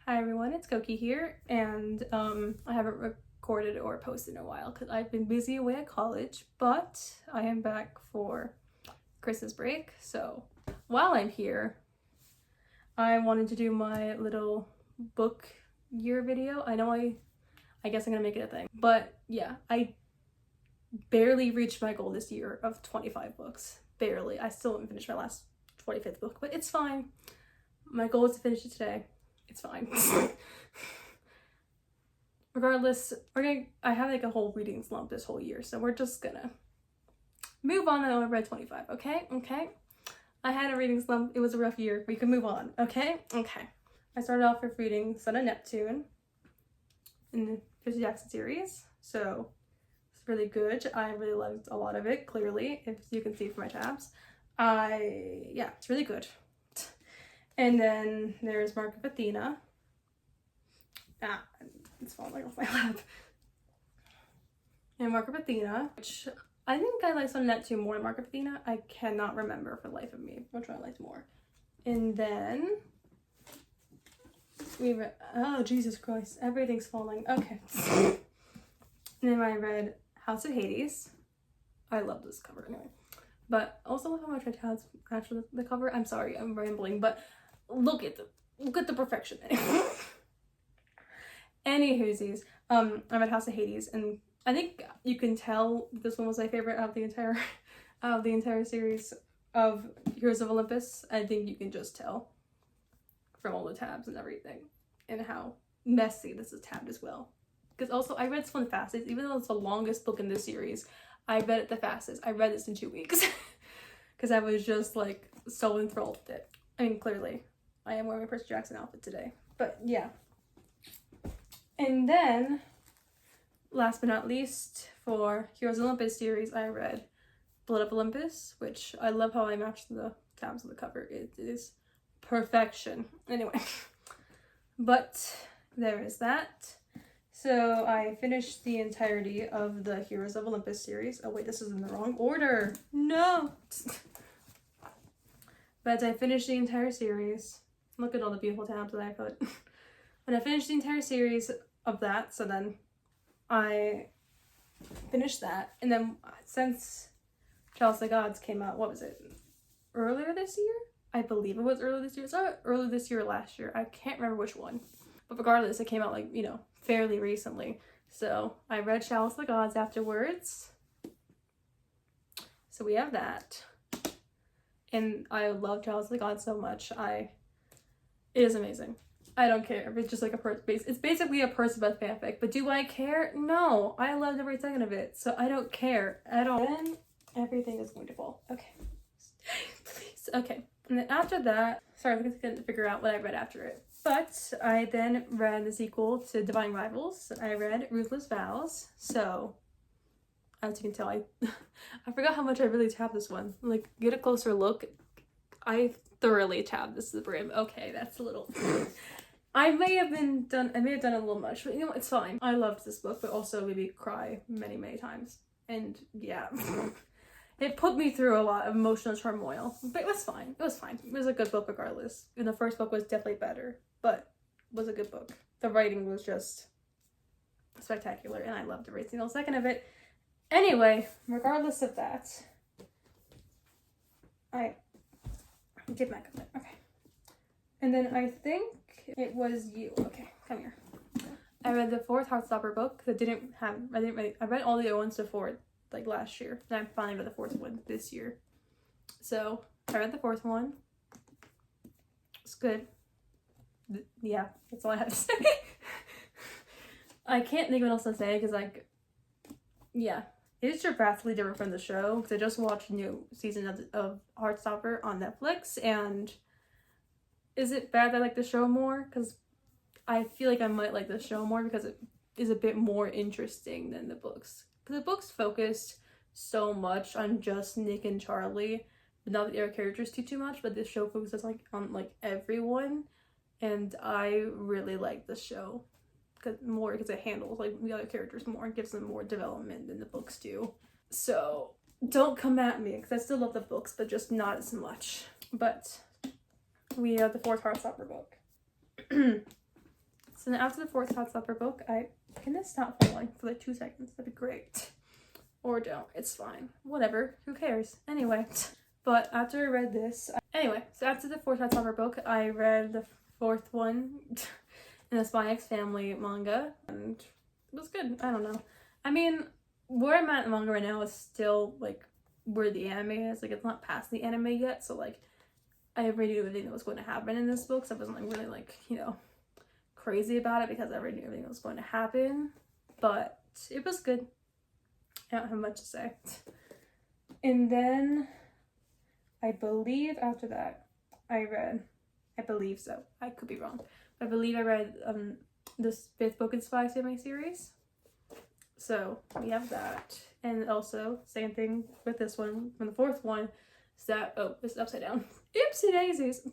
Hi everyone, it's Koki here, and I haven't recorded or posted in a while because I've been busy away at college, but I am back for Christmas break. So while I'm here, I wanted to do my little book year video. I know I guess I'm gonna make it a thing, but yeah, I barely reached my goal this year of 25 books. Barely. I still haven't finished my last 25th book, but it's fine. My goal is to finish it today. It's fine. Regardless, I have like a whole reading slump this whole year, so we're just gonna move on. I read 25, okay? I had a reading slump. It was a rough year. We can move on, okay? I started off with reading Sun and Neptune in the Percy Jackson series, so it's really good. I really liked a lot of it, clearly, if you can see from my tabs. Yeah, it's really good. And then there's Mark of Athena. It's falling off my lap. And Mark of Athena, which I think I like Sun and Neptune more than Mark of Athena. I cannot remember for the life of me which one I liked more. And then we read, oh Jesus Christ, everything's falling. Okay. And then I read House of Hades. I love this cover anyway. But also love how much I tried to actually the cover. I'm sorry, I'm rambling, but look at the perfection. Anywhoosies, I read House of Hades, and I think you can tell this one was my favorite out of the entire series of Heroes of Olympus. I think you can just tell from all the tabs and everything, and how messy this is tabbed as well. Because also I read this one the fastest, even though it's the longest book in this series. I read it the fastest. I read this in 2 weeks because I was just like so enthralled with it. I mean, clearly, I am wearing my Percy Jackson outfit today, but yeah. And then, last but not least, for Heroes of Olympus series, I read Blood of Olympus, which I love how I matched the tabs of the cover. It is perfection. Anyway, but there is that. So I finished the entirety of the Heroes of Olympus series. Oh wait, this is in the wrong order. No! But I finished the entire series. Look at all the beautiful tabs that I put. But I finished the entire series of that, so then I finished that. And then since Chalice of the Gods came out, what was it? Earlier this year? I believe it was earlier this year. It's not earlier this year or last year. I can't remember which one. But regardless, it came out like, fairly recently. So I read Chalice of the Gods afterwards. So we have that. And I love Chalice of the Gods so much. It is amazing. I don't care if it's just like it's basically a Percival fanfic, but do I care? No, I loved every second of it, so I don't care at all. Then everything is going to fall. Okay, please. Okay, and then after that, sorry, I couldn't figure out what I read after it. But I then read the sequel to Divine Rivals. I read Ruthless Vows. So, as you can tell, I forgot how much I really tabbed this one. Like, get a closer look. I thoroughly tabbed this to the brim. Okay, that's a little... I may have done a little much, but it's fine. I loved this book, but also made me cry many, many times. And yeah, it put me through a lot of emotional turmoil, but it was fine. It was fine. It was a good book regardless. And the first book was definitely better, but it was a good book. The writing was just spectacular, and I loved every single second of it. Anyway, regardless of that, I get back up there. Okay. And then I think it was you. Okay, come here. I read the 4th Heartstopper book because I read all the other ones before, like last year. And I finally read the 4th one this year. So I read the 4th one. It's good. Yeah, that's all I have to say. I can't think what else to say because yeah. It is drastically different from the show because I just watched a new season of Heartstopper on Netflix, and is it bad that I like the show more? Because I feel like I might like the show more because it is a bit more interesting than the books. Because the books focused so much on just Nick and Charlie, but not the other characters too much. But this show focuses on everyone, and I really like the show because it handles the other characters more and gives them more development than the books do. So don't come at me because I still love the books, but just not as much. But we have the 4th Heartstopper book. So then after the fourth Hot Supper book, can this stop falling for like 2 seconds? That'd be great. Or don't. It's fine. Whatever. Who cares? Anyway. But after I read this, so after the fourth Hot Supper book, I read the fourth one in the Spy X Family manga, and it was good. I don't know. I mean, where I'm at in the manga right now is still like where the anime is. Like, it's not past the anime yet, so like I already knew everything that was going to happen in this book, so I wasn't like really like, you know, crazy about it because I already knew everything that was going to happen. But it was good. I don't have much to say. And then I believe after that I believe so, I could be wrong, I believe I read this 5th book in Spy Family series. So we have that. And also same thing with this one from the 4th one is that, oh, this is upside down. Oopsie daisies.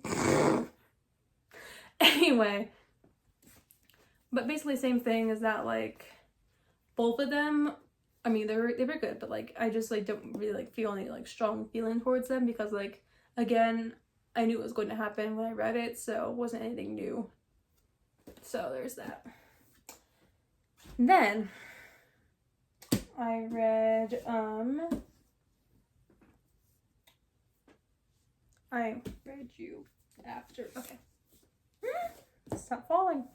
Anyway, but basically same thing is that like both of them, I mean, they were good, but like I just like don't really like feel any like strong feeling towards them because like, again, I knew it was going to happen when I read it, so it wasn't anything new. So there's that. And then I read you after. Okay. Stop falling.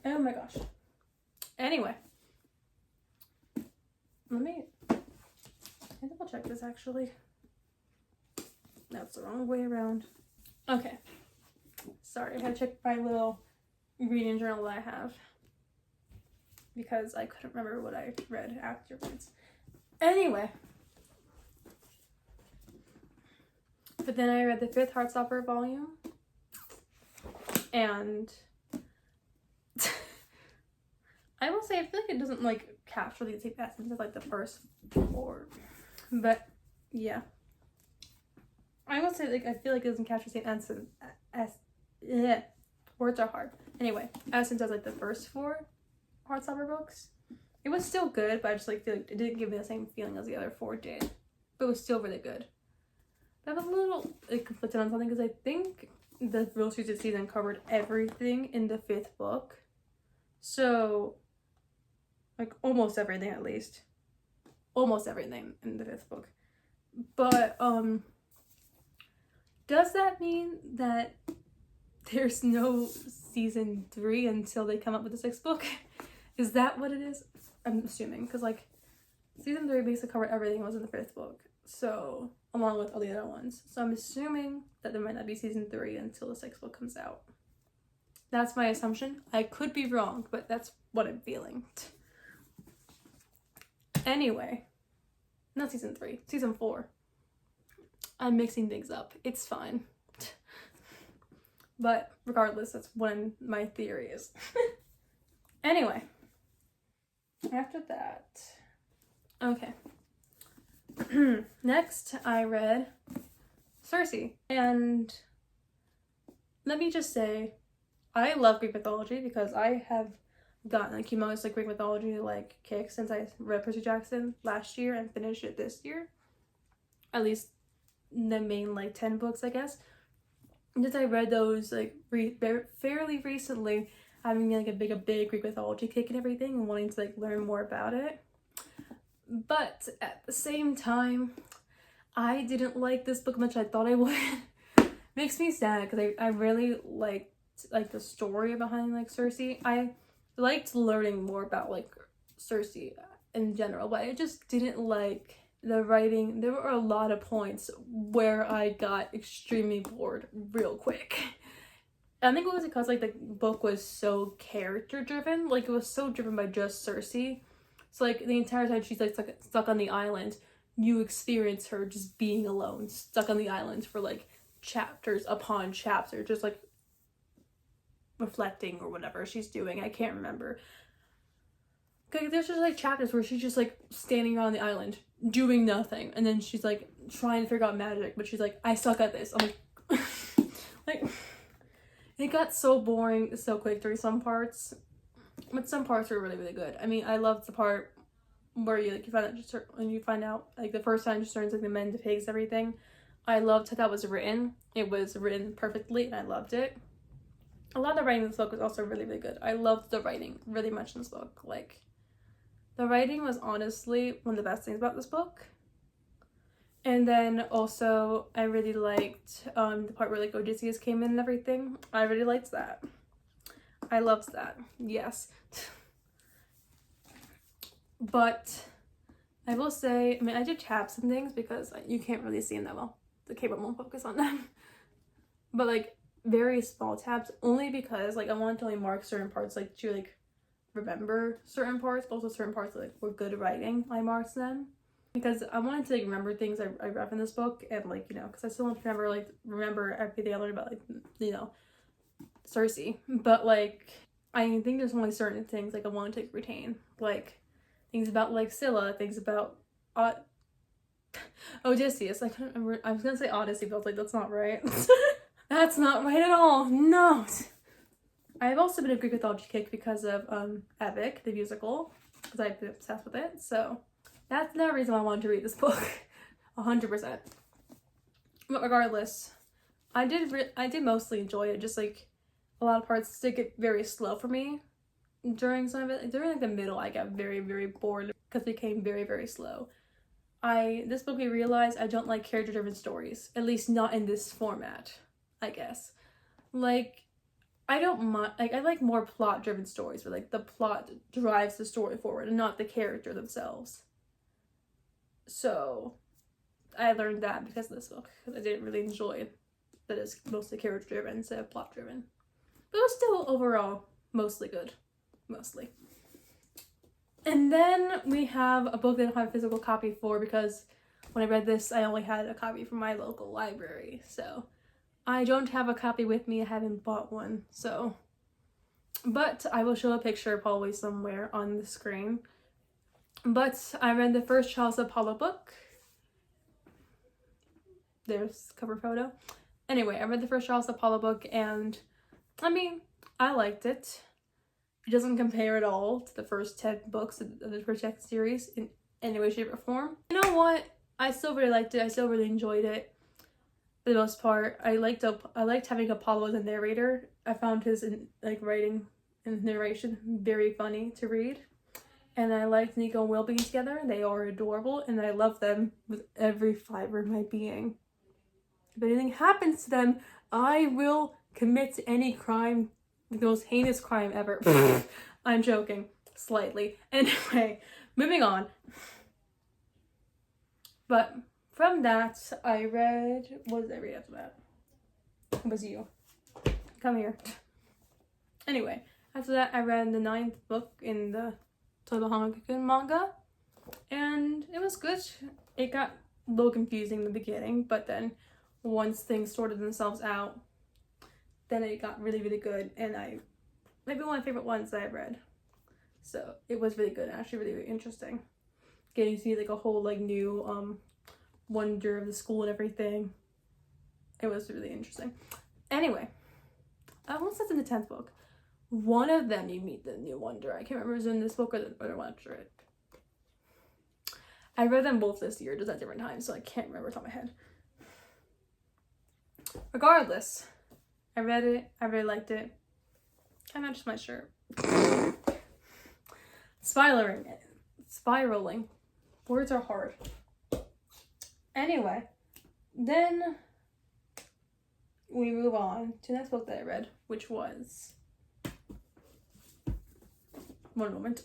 Oh my gosh. Anyway. Let me double check this actually. That's the wrong way around. Okay. Sorry, I had to check my little reading journal that I have because I couldn't remember what I read afterwards. Anyway. But then I read the 5th Heartstopper volume. And I will say I feel like it doesn't like capture the exact essence of like the first 4. But yeah. I will say like I feel like it doesn't capture the same essence as words are hard. Anyway, essence as like the first 4 Heartstopper books. It was still good, but I just like feel like it didn't give me the same feeling as the other 4 did. But it was still really good. But I'm a little like conflicted on something because I think the Real Streets season covered everything in the 5th book. So like almost everything at least. Almost everything in the 5th book. But does that mean that there's no season 3 until they come up with the 6th book? Is that what it is? I'm assuming, because like season 3 basically covered everything that was in the 5th book, so along with all the other ones. So I'm assuming that there might not be season 3 until the 6th book comes out. That's my assumption. I could be wrong, but that's what I'm feeling. Anyway, not season 3, season 4. I'm mixing things up. It's fine. But regardless, that's what my theory is. Anyway, after that, okay. Next, I read Circe, and let me just say, I love Greek mythology because I have gotten like humongous like Greek mythology like kick since I read Percy Jackson last year and finished it this year. At least the main like 10 books, I guess. Since I read those like fairly recently, having like a big Greek mythology kick and everything, and wanting to like learn more about it. But at the same time, I didn't like this book much as I thought I would. Makes me sad because I really liked like the story behind like Circe. I liked learning more about like Circe in general, but I just didn't like the writing. There were a lot of points where I got extremely bored real quick. I think it was because like the book was so character driven, like it was so driven by just Circe. So like the entire time she's like stuck on the island, you experience her just being alone, stuck on the island for like chapters upon chapter, just like reflecting or whatever she's doing. I can't remember. Like, there's just like chapters where she's just like standing around the island doing nothing, and then she's like trying to figure out magic, but she's like, I suck at this. I'm like like it got so boring so quick during some parts, but some parts were really good. I mean, I loved the part where you like you find out like the first time she turns like the men to pigs, everything. I loved how that was written. It was written perfectly and I loved it. a lot of the writing in this book was also really, really good. I loved the writing really much in this book. Like, the writing was honestly one of the best things about this book. And then also, I really liked the part where, like, Odysseus came in and everything. I really liked that. I loved that. Yes. But I will say, I mean, I did tab some things because you can't really see them that well. The camera won't focus on them. But, like, very small tabs, only because, like, I wanted to only mark certain parts, like, to, like, remember certain parts, but also certain parts that, like, were good writing. I marked them. Because I wanted to, like, remember things I read in this book, and, like, you know, because I still want to remember everything I learned about, like, you know, Cersei. But, like, I think there's only certain things, like, I wanted to retain. Like, things about, like, Scylla, things about Odysseus. I couldn't remember. I was gonna say Odyssey, but I was like, that's not right. That's not right at all. No. I've also been a Greek mythology kick because of Epic, the musical, because I've been obsessed with it. So that's another reason why I wanted to read this book. 100%. But regardless, I did mostly enjoy it. Just, like, a lot of parts did get very slow for me during some of it. During, like, the middle, I got very, very bored because it became very, very slow. This book, I realized I don't like character-driven stories. At least not in this format, I guess. Like, I don't mind, like, I like more plot-driven stories where, like, the plot drives the story forward and not the character themselves. So, I learned that because of this book, because I didn't really enjoy that it's mostly character-driven instead of plot-driven. But it was still, overall, mostly good. Mostly. And then we have a book that I don't have a physical copy for because when I read this, I only had a copy from my local library. So, I don't have a copy with me. I haven't bought one. So, but I will show a picture probably somewhere on the screen. But I read the first Charles Apollo book. There's cover photo. Anyway, I read the first Charles Apollo book, and I mean, I liked it. It doesn't compare at all to the first 10 books of the Project series in any way, shape, or form. You know what? I still really liked it. I still really enjoyed it. For the most part, I liked having Apollo as a narrator. I found his writing and narration very funny to read. And I liked Nico and Will being together. They are adorable, and I love them with every fiber of my being. If anything happens to them, I will commit any crime, the most heinous crime ever. I'm joking, slightly. Anyway, moving on. But from that, I read, what did I read after that? It was you. Come here. Anyway, after that, I read the 9th book in the Todohanga manga, and it was good. It got a little confusing in the beginning, but then once things sorted themselves out, then it got really, really good, and maybe one of my favorite ones that I've read. So it was really good, actually really, really interesting. Getting to see, like, a whole, like, new wonder of the school and everything. It was really interesting. Anyway, once that's in the 10th book, one of them you meet the new wonder. I can't remember if it was in this book or the other one after it. I read them both this year, just at different times, so I can't remember off the top of my head. Regardless, I read it. I really liked it. Kind of just my shirt. Spiraling. Words are hard. Anyway, then we move on to the next book that I read, which was... One moment.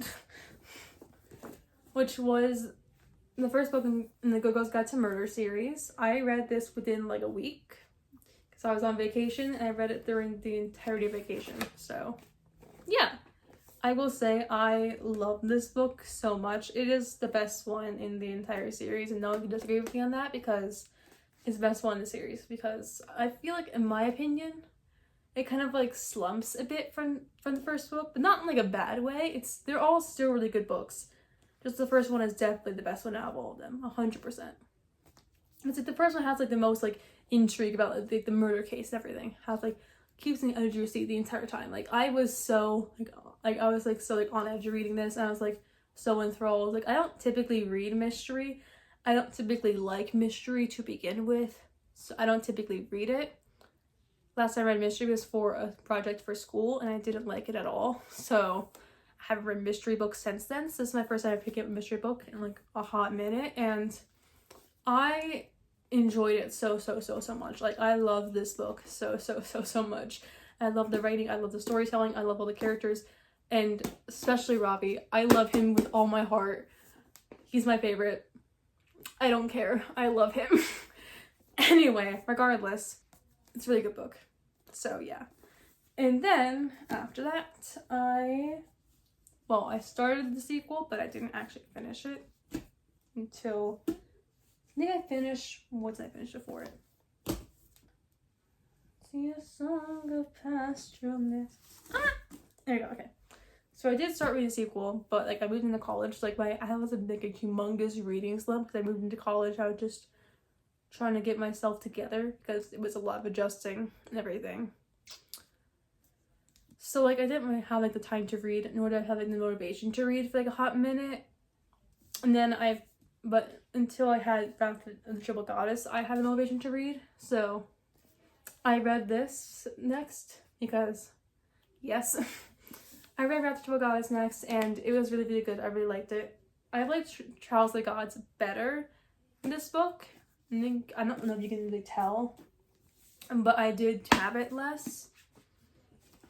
Which was the first book in the Good Girls Guide to Murder series. I read this within, like, a week. Because I was on vacation, and I read it during the entirety of vacation. So, yeah. I will say I love this book so much. It is the best one in the entire series, and no one can disagree with me on that because it's the best one in the series. Because I feel like, in my opinion, it kind of, like, slumps a bit from the first book, but not in, like, a bad way. They're all still really good books. Just the first one is definitely the best one out of all of them, 100%. It's like the first one has, like, the most, like, intrigue about, like, the murder case and everything. Has, like, keeps me on the edge of your seat the entire time. Like, I was so, I was on edge of reading this, and I was, like, so enthralled. Like, I don't typically read mystery. I don't typically like mystery to begin with, so I don't typically read it. last time I read mystery was for a project for school, and I didn't like it at all. So I haven't read mystery books since then. So this is my first time picking up a mystery book in like a hot minute, and I enjoyed it so much. Like, I love this book so much. I love the writing, I love the storytelling, I love all the characters, and especially Robbie. I love him with all my heart. He's my favorite. I don't care. I love him. Anyway, regardless, it's a really good book. So yeah. And then after that, I started the sequel, but I didn't actually finish it until I think I finished, what did I finish before it? See a song of pastoral-ness. There you go, okay. So I did start reading the sequel, but like I moved into college, so like I was like a humongous reading slump because I moved into college. I was just trying to get myself together because it was a lot of adjusting and everything. So like I didn't really have like the time to read, nor did I have like the motivation to read for like a hot minute. And then but until I had Wrath of the Triple Goddess, I had the motivation to read. So I read this next because, yes, I read Wrath of the Triple Goddess next, and it was really good. I really liked it. I liked Trials of the Gods better in this book. I don't know if you can really tell, but I did tab it less.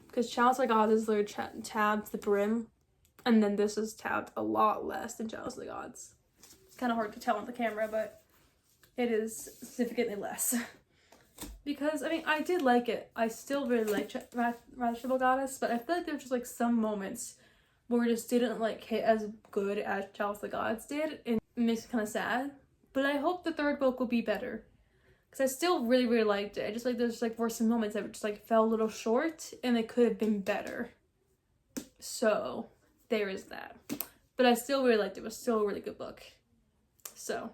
Because Trials of the Gods is literally tabbed to the brim, and then this is tabbed a lot less than Trials of the Gods. It's kind of hard to tell on the camera, but it is significantly less. Because, I mean, I did like it. I still really liked Wrath of the Triple Goddess, but I feel like there were just, like, some moments where it just didn't, like, hit as good as Trials of the Gods did, and it makes me kind of sad. But I hope the third book will be better. Because I still really liked it. I just, like, there's, like, were some moments that just, like, fell a little short, and they could have been better. So, there is that. But I still really liked it. It was still a really good book. So,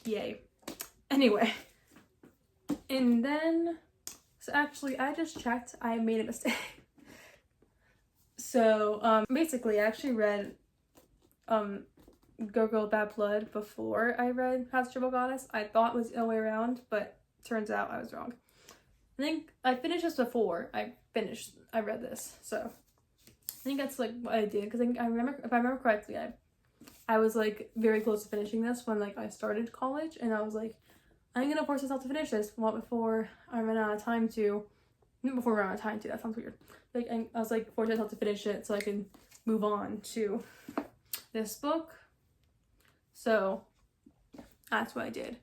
yay. Anyway. And then, so actually, I just checked. I made a mistake. So, basically, I actually read, Go Girl Bad Blood before I read Wrath of the Triple Goddess. I thought it was the other way around, but turns out I was wrong. I think I finished this before I read this. So, I think that's, like, what I did. Because if I remember correctly, I was, like, very close to finishing this when, like, I started college. And I was, like, I'm gonna force myself to finish this before I run out of time to. Not before I run out of time to. That sounds weird. Like, I was, like, forcing myself to finish it so I can move on to this book. So, that's what I did.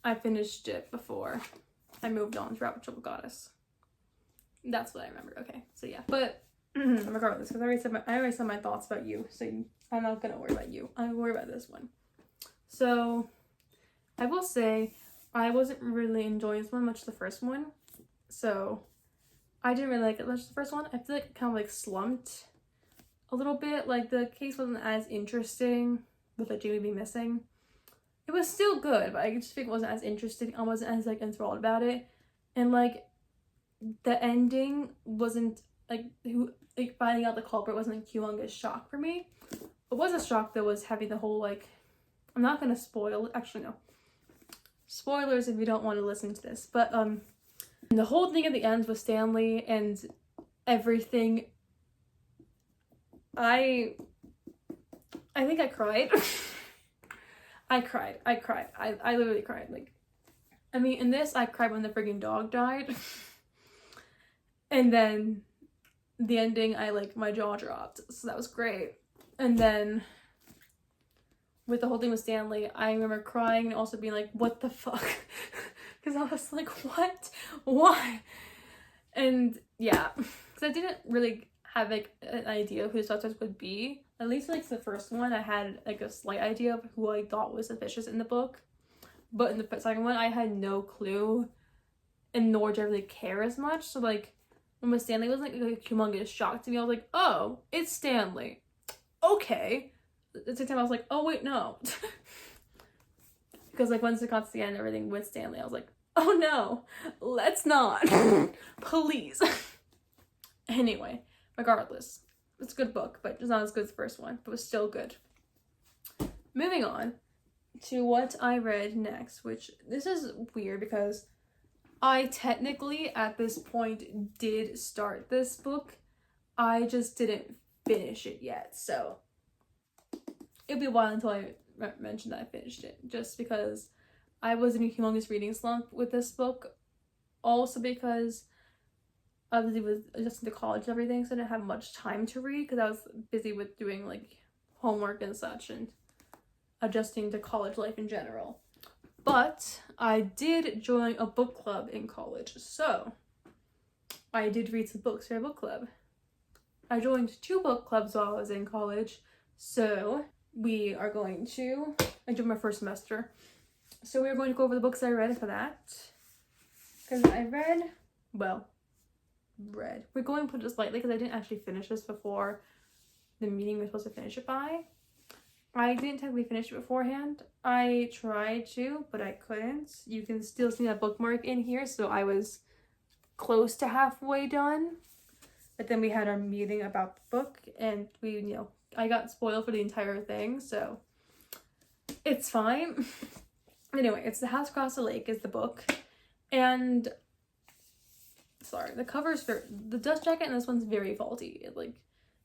I finished it before I moved on to Wrath of the Triple Goddess. That's what I remember. Okay, so yeah. But, regardless, because I already said my thoughts about you, so I'm not gonna worry about you. I'm gonna worry about this one. So, I will say, I wasn't really enjoying this one much the first one. So, I didn't really like it much the first one. I feel like it kind of like slumped a little bit. Like, the case wasn't as interesting with like Jamie being missing. It was still good, but I just think it wasn't as interesting. I wasn't as like enthralled about it. And like, the ending wasn't like, finding out the culprit wasn't a humongous shock for me. What was a shock though was having the whole like, I'm not gonna spoil, actually no. Spoilers if you don't want to listen to this, but the whole thing at the end with Stanley and everything, I think I cried. I cried. I literally cried. Like, I mean, in this, I cried when the friggin' dog died. And then the ending, my jaw dropped. So that was great. And then with the whole thing with Stanley, I remember crying and also being like, what the fuck? Because I was like, what? Why? And yeah, because I didn't really have like an idea of who the suspect would be. At least like the first one, I had like a slight idea of who I thought was suspicious in the book. But in the second one, I had no clue, and nor did I really care as much. So like, when Stanley was like a humongous shock to me, I was like, oh, it's Stanley. Okay. At the same time, I was like, oh wait, no. Because like once it got to the end and everything with Stanley, I was like, oh no, let's not. Please. Anyway, regardless, it's a good book, but it's not as good as the first one, but it was still good. Moving on to what I read next, which this is weird because I technically at this point did start this book. I just didn't finish it yet, so it'll be a while until I mention that I finished it, just because I was in a humongous reading slump with this book. Also because obviously with adjusting to college and everything, so I didn't have much time to read because I was busy with doing like homework and such and adjusting to college life in general. But I did join a book club in college, so I did read some books for a book club. I joined 2 book clubs while I was in college, so we are going to, I did my first semester, so we are going to go over the books I read for that, because I read, we're going to put it lightly because I didn't actually finish this before the meeting we were supposed to finish it by. I didn't technically finish it beforehand. I tried to, but I couldn't. You can still see that bookmark in here, so I was close to halfway done. But then we had our meeting about the book, and we, I got spoiled for the entire thing, so it's fine. Anyway, it's The House Across the Lake is the book, and sorry, the cover's the dust jacket in this one's very faulty.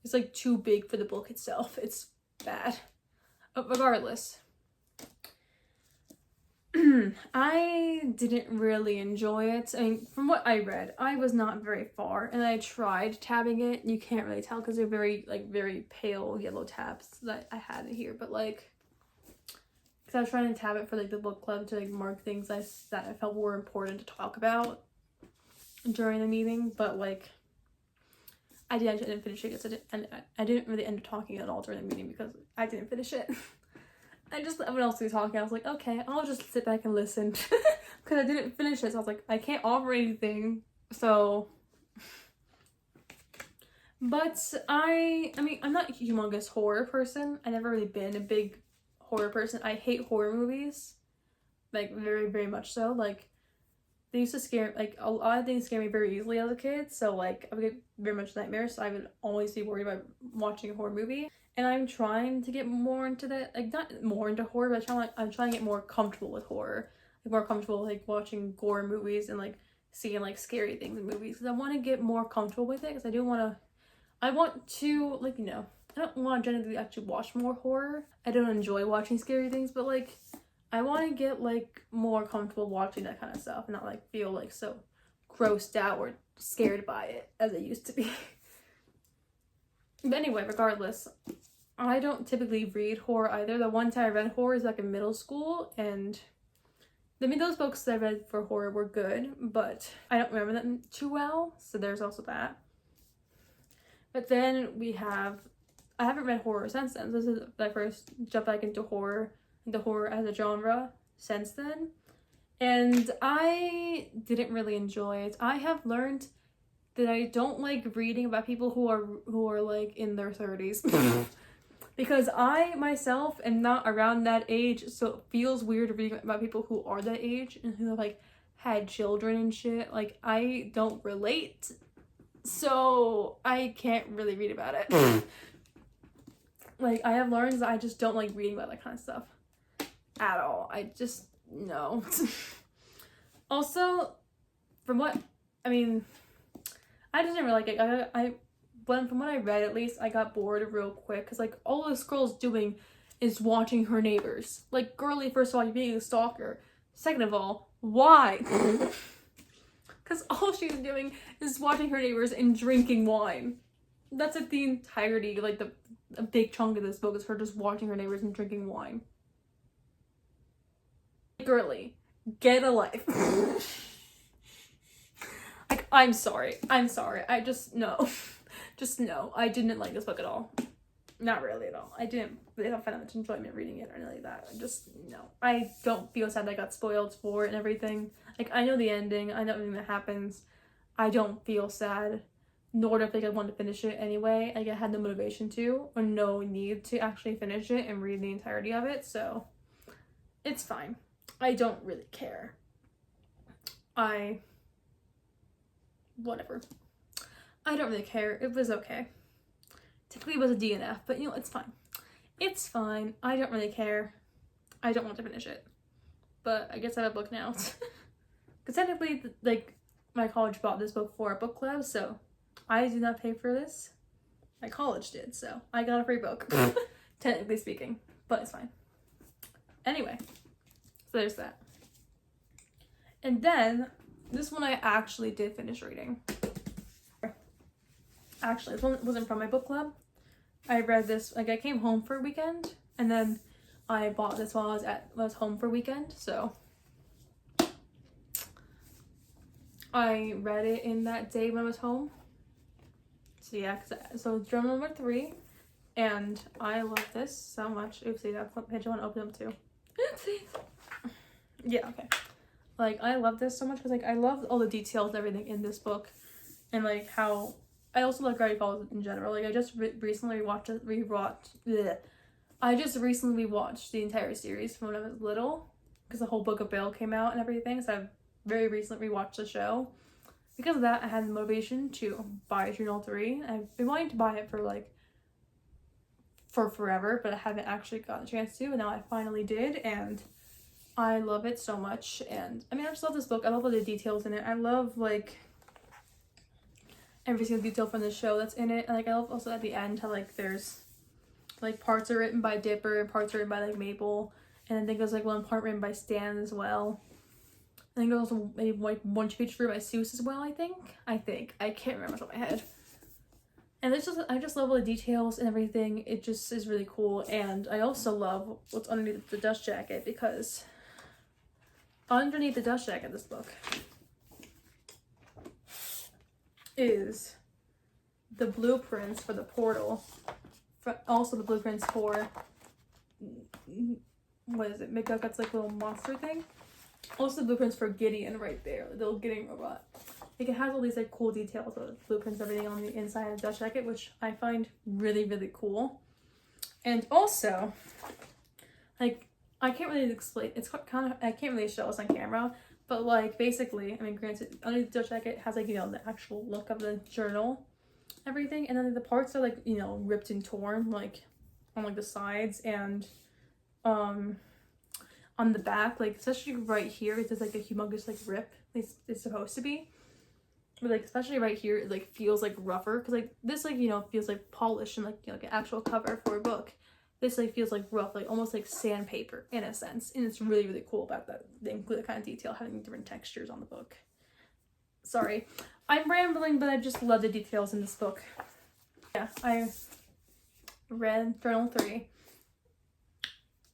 It's like too big for the book itself. It's bad. But regardless, I didn't really enjoy it. I mean, from what I read, I was not very far, and I tried tabbing it. You can't really tell because they're very pale yellow tabs that I had in here, but because I was trying to tab it for the book club to mark things that I felt were important to talk about during the meeting, but I didn't finish it because I didn't really end up talking at all during the meeting because I didn't finish it. I just let everyone else be talking. I was like, okay, I'll just sit back and listen because I didn't finish it. So I was like, I can't offer anything. So, but I mean, I'm not a humongous horror person. I never really been a big horror person. I hate horror movies, very, very much so. They used to scare, a lot of things scare me very easily as a kid, so, I would get very much nightmares, so I would always be worried about watching a horror movie, and I'm trying to get more into that, not more into horror, but I'm trying to get more comfortable with horror, more comfortable, watching gore movies and, seeing, scary things in movies, because I want to get more comfortable with it, because I want to, I don't want to generally actually watch more horror. I don't enjoy watching scary things, but, I want to get, more comfortable watching that kind of stuff and not, feel, so grossed out or scared by it as I used to be. But anyway, regardless, I don't typically read horror either. The one time I read horror is, in middle school, and those books that I read for horror were good, but I don't remember them too well, so there's also that. But then I haven't read horror since then. This is my first jump back into horror as a genre since then, and I didn't really enjoy it. I have learned that I don't like reading about people who are in their 30s because I myself am not around that age, so it feels weird reading about people who are that age and who have had children and shit. I don't relate, so I can't really read about it. I have learned that I just don't like reading about that kind of stuff at all. I just, no. Also, from what, I mean, I just didn't really like it. From what I read, at least, I got bored real quick, because, all this girl's doing is watching her neighbors. Girly, first of all, you're being a stalker. Second of all, why? Because all she's doing is watching her neighbors and drinking wine. That's, the entirety, a big chunk of this book is her just watching her neighbors and drinking wine. Girly, get a life. I'm sorry. I just, no. Just no. I didn't like this book at all. Not really at all. I didn't really have much enjoyment reading it or anything like that. Just, no. I don't feel sad that I got spoiled for it and everything. I know the ending. I know everything that happens. I don't feel sad. Nor do I think I want to finish it anyway. I had no motivation to, or no need to actually finish it and read the entirety of it, so it's fine. I don't really care. Whatever. I don't really care. It was okay. Typically it was a DNF, but it's fine. It's fine. I don't really care. I don't want to finish it. But I guess I have a book now. Because technically, like, my college bought this book for a book club, so I did not pay for this. My college did, so I got a free book, technically speaking, but it's fine. Anyway, so there's that. And then, this one I actually did finish reading. Actually, this one wasn't from my book club. I read this, like, I came home for a weekend, and then I bought this while I was home for a weekend, so I read it in that day when I was home. So yeah, so journal number 3, and I love this so much. Oopsie, that's the page I want to open up to. Oopsie. Yeah, okay. Like, I love this so much because, like, I love all the details and everything in this book, and, like, how I also like Gravity Falls in general. Like, I just recently I just recently watched the entire series from when I was little because the whole Book of Bail came out and everything, so I've very recently rewatched the show. Because of that, I had the motivation to buy Journal 3. I've been wanting to buy it for forever, but I haven't actually gotten a chance to, and now I finally did, and I love it so much. And I mean, I just love this book. I love all the details in it. I love, like, every single detail from the show that's in it. And, like, I love also at the end how, like, there's, like, parts are written by Dipper and parts are written by, like, Maple, and I think there's, like, one part written by Stan as well. I think there's also maybe like one page through by Seuss as well, I think. I can't remember off the top of my head. And I just love all the details and everything. It just is really cool. And I also love what's underneath the dust jacket, because underneath the dust jacket of this book is the blueprints for the portal. Also the blueprints for, what is it? McGucket's like little monster thing. Also the blueprints for Gideon right there, the little Gideon robot. Like, it has all these, like, cool details of blueprints and everything on the inside of the dust jacket, which I find really, really cool. And also, like, I can't really explain, it's kind of, I can't really show us on camera, but, like, basically, I mean, granted, underneath the dust jacket has, like, you know, the actual look of the journal, everything, and then the parts are, like, you know, ripped and torn, like, on, like, the sides, and, on the back, like, especially right here, it's just, like, a humongous, like, rip, it's supposed to be. But, like, especially right here, it, like, feels, like, rougher. Because, like, this, like, you know, feels, like, polished and, like, you know, like an actual cover for a book. This, like, feels, like, rough, like, almost like sandpaper, in a sense. And it's really, really cool about that. They include that kind of detail, having different textures on the book. Sorry. I'm rambling, but I just love the details in this book. Yeah, I read Journal 3.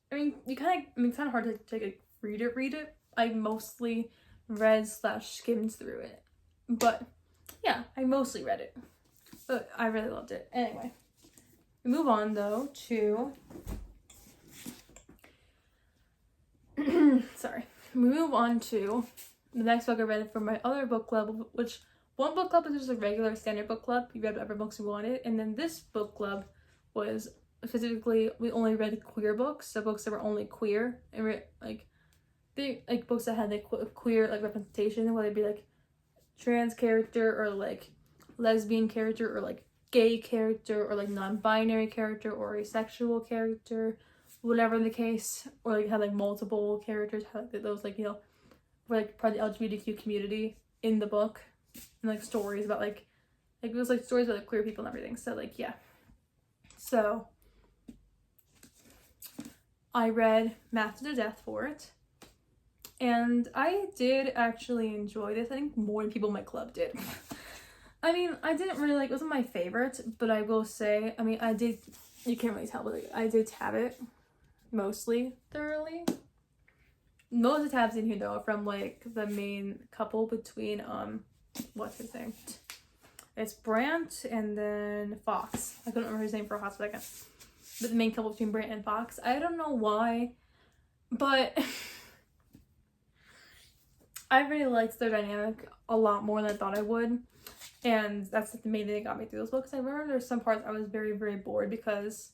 I mean, it's kind of hard to like, read it. I mostly read/skimmed through it. But, yeah, I mostly read it. But I really loved it. Anyway, we move on, though, to... Sorry. We move on to the next book I read from my other book club, which one book club is just a regular standard book club. You read whatever books you wanted. And then this book club was... Specifically, we only read queer books, so books that were only queer, and like books that had like queer like representation, whether it be like trans character or like lesbian character or like gay character or like non-binary character or asexual character, whatever the case, or like had like multiple characters, had like, those like, you know, were like part of the LGBTQ community in the book, and like stories about like it was like stories about like queer people and everything. So like yeah, so. I read Math to Death for it, and I did actually enjoy this. I think more than people in my club did. I mean, I didn't really like, it wasn't my favorite, but I will say, I mean, I did, you can't really tell, but like, I did tab it mostly thoroughly. Most of the tabs in here, though, are from like the main couple between, what's his name? It's Brant and then Fox. I couldn't remember his name for a hot second. But the main couple between Brant and Fox. I don't know why, but I really liked their dynamic a lot more than I thought I would. And that's the main thing that got me through those books. I remember there's some parts I was very, very bored because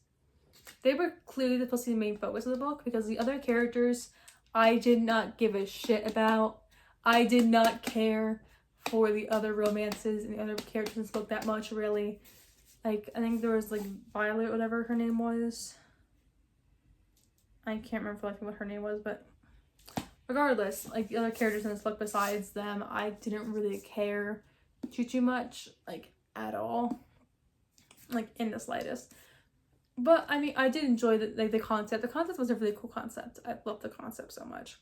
they were clearly supposed to be the main focus of the book, because the other characters I did not give a shit about. I did not care for the other romances and the other characters in this book that much, really. Like, I think there was, like, Violet, whatever her name was. I can't remember what her name was, but regardless, like the other characters in this book besides them, I didn't really care too much, like at all, like in the slightest. But I mean, I did enjoy the concept. The concept was a really cool concept. I loved the concept so much,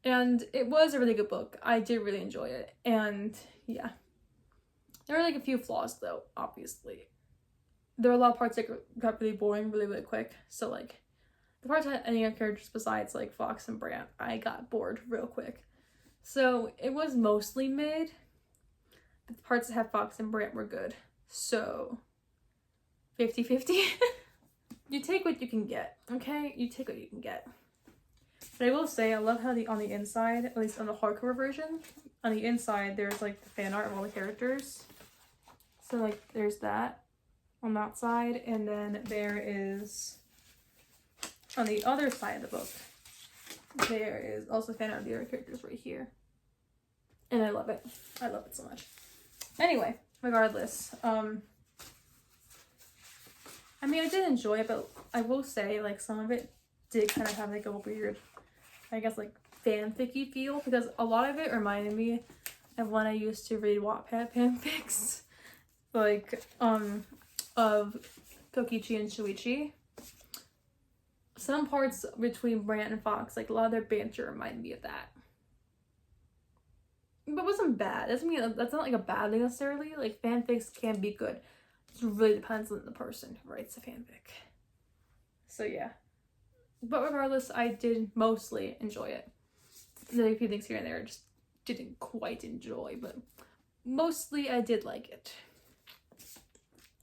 and it was a really good book. I did really enjoy it, and yeah, there were like a few flaws though. Obviously, there were a lot of parts that got really boring really quick. So like, the parts that had any other characters besides like Fox and Brant, I got bored real quick. So it was mostly mid, but the parts that had Fox and Brant were good. So 50-50. You take what you can get, okay? You take what you can get. But I will say, I love how on the inside, at least on the hardcover version, on the inside there's like the fan art of all the characters. So like there's that on that side, and then there is on the other side of the book, there is also fan art of the other characters right here. And I love it. I love it so much. Anyway, regardless, I mean, I did enjoy it, but I will say, like, some of it did kind of have, like, a weird, I guess, like, fanficky feel, because a lot of it reminded me of when I used to read Wattpad fanfics, like, of Kokichi and Shuichi. Some parts between Brant and Fox, like, a lot of their banter reminded me of that. But it wasn't bad. That's not, like, a bad thing necessarily. Like, fanfics can be good. It really depends on the person who writes the fanfic. So yeah. But regardless, I did mostly enjoy it. There are a few things here and there I just didn't quite enjoy, but mostly I did like it.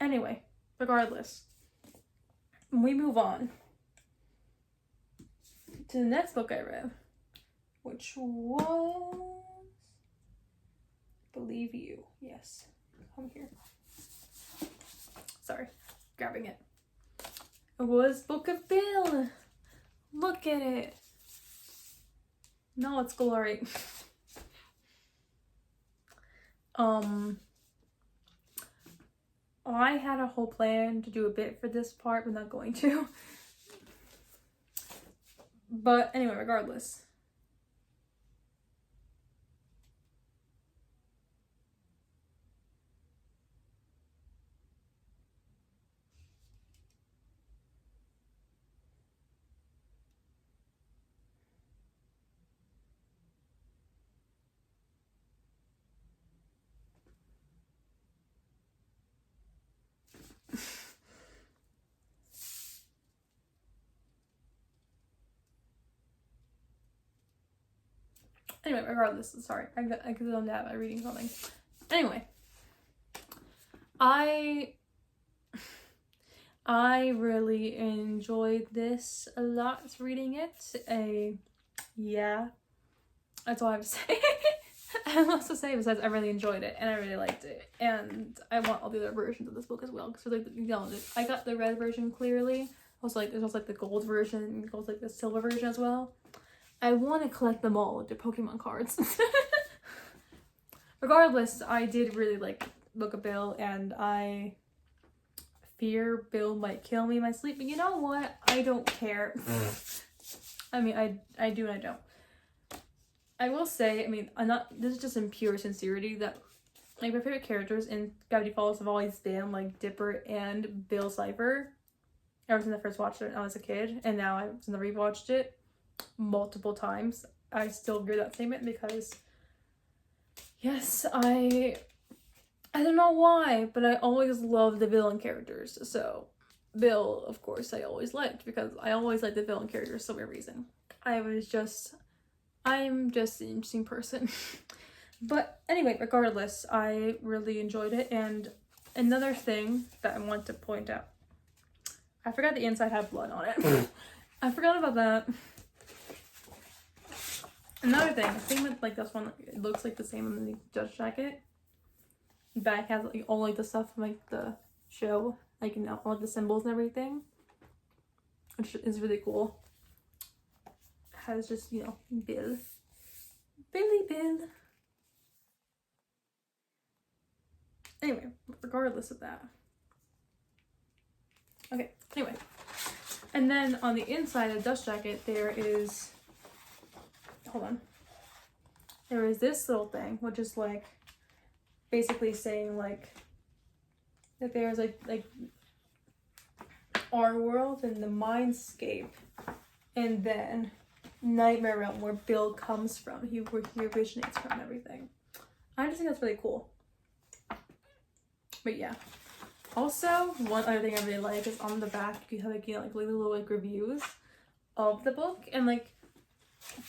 Anyway, regardless, we move on to the next book I read, which was Believe You. Yes. Come here. Sorry, grabbing it. It was Book of Bill. Look at it. No, it's glory. I had a whole plan to do a bit for this part, but not going to. But anyway, regardless. Anyway, regardless, sorry, I could zoned out by reading something. Anyway, I really enjoyed this a lot, reading it. Yeah, that's all I have to say. I have lots to say besides I really enjoyed it and I really liked it, and I want all the other versions of this book as well, because like, you know, I got the red version clearly. Also, like, there's also like the gold version, there's like the silver version as well. I want to collect them all, like the Pokemon cards. Regardless, I did really like Book of Bill, and I fear Bill might kill me in my sleep, but you know what? I don't care. I mean, I do and I don't. I will say, I mean, this is just in pure sincerity, that like my favorite characters in Gravity Falls have always been like Dipper and Bill Cipher. Ever since I first watched it when I was a kid, and now since I rewatched it multiple times, I still agree with that statement, because yes, I don't know why, but I always loved the villain characters. So Bill, of course, I always liked, because I always liked the villain characters for some reason. I'm just an interesting person. But anyway, regardless, I really enjoyed it. And another thing that I want to point out, I forgot the inside had blood on it. I forgot about that. Another thing, same with like this one, it looks like the same in the judge jacket. The back has like all like the stuff from like the show, like, you know, all like the symbols and everything, which is really cool. It has just, you know, Bill. Billy Bill. Anyway, regardless of that. Okay, anyway. And then on the inside of the dust jacket, there is hold on. There was this little thing, which is like basically saying like that there's like our world and the mindscape, and then Nightmare Realm, where Bill comes from, where he originates from, and everything. I just think that's really cool. But yeah. Also, one other thing I really like is on the back you have like, you know, like little like reviews of the book, and like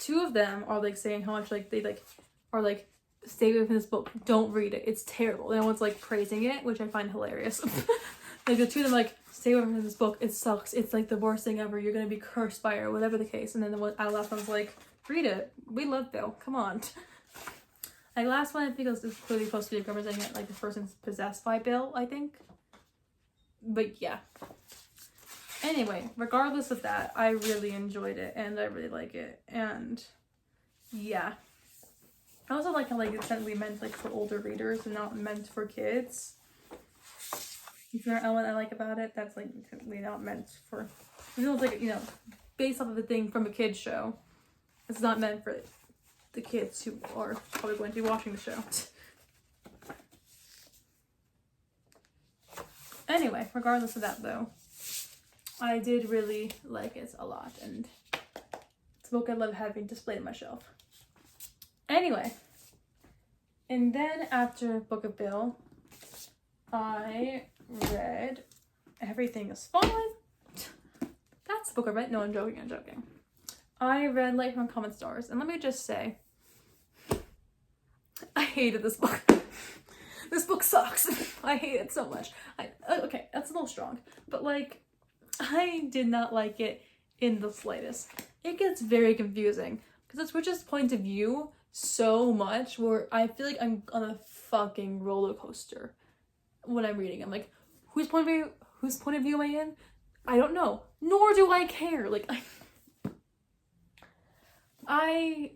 2 of them are like saying how much like they like are like, stay away from this book, don't read it, it's terrible. And one's like praising it, which I find hilarious. Like the 2 of them like, stay away from this book, it sucks, it's like the worst thing ever, you're gonna be cursed by it, or whatever the case. And then the one out of last one's like, read it, we love Bill, come on. Like last one I think it was clearly supposed to be representing it like the person's possessed by Bill, I think. But yeah. Anyway, regardless of that, I really enjoyed it and I really like it, and yeah. I also like how like it's technically meant like for older readers and not meant for kids. If there's what I like about it, that's like technically not meant for, you know, it's like, you know, based off of the thing from a kid's show. It's not meant for the kids who are probably going to be watching the show. Anyway, regardless of that though, I did really like it a lot, and it's a book I love having displayed on my shelf. Anyway, and then after Book of Bill, I read Everything is Fine. That's the book I read. No, I'm joking. I read Light from Common Stars, and let me just say, I hated this book. This book sucks. I hate it so much. Okay, that's a little strong, but like, I did not like it in the slightest. It gets very confusing because it switches point of view so much where I feel like I'm on a fucking roller coaster when I'm reading. I'm like, whose point of view am I in? I don't know. Nor do I care. Like, I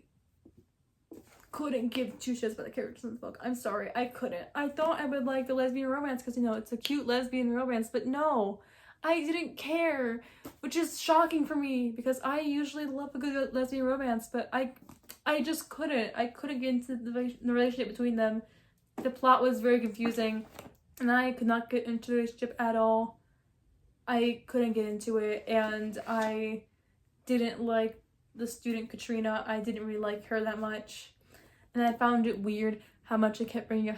couldn't give 2 shits about the characters in this book. I'm sorry, I couldn't. I thought I would like the lesbian romance because, you know, it's a cute lesbian romance, but no, I didn't care, which is shocking for me because I usually love a good lesbian romance, but I just couldn't. I couldn't get into the relationship between them. The plot was very confusing, and I could not get into the relationship at all. I couldn't get into it, and I didn't like the student Katrina. I didn't really like her that much. And I found it weird how much I kept bringing up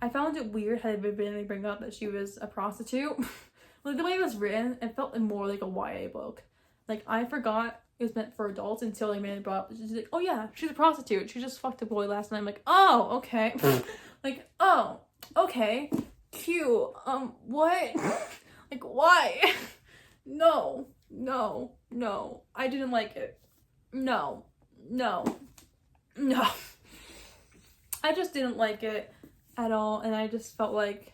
I found it weird how they really bring up that she was a prostitute. Like the way it was written, it felt more like a YA book. Like I forgot it was meant for adults until like man brought up. She's like, oh yeah, she's a prostitute. She just fucked a boy last night. I'm like, oh okay. Like, oh okay, cute. What? Like why? No. I didn't like it. No. I just didn't like it at all, and I just felt like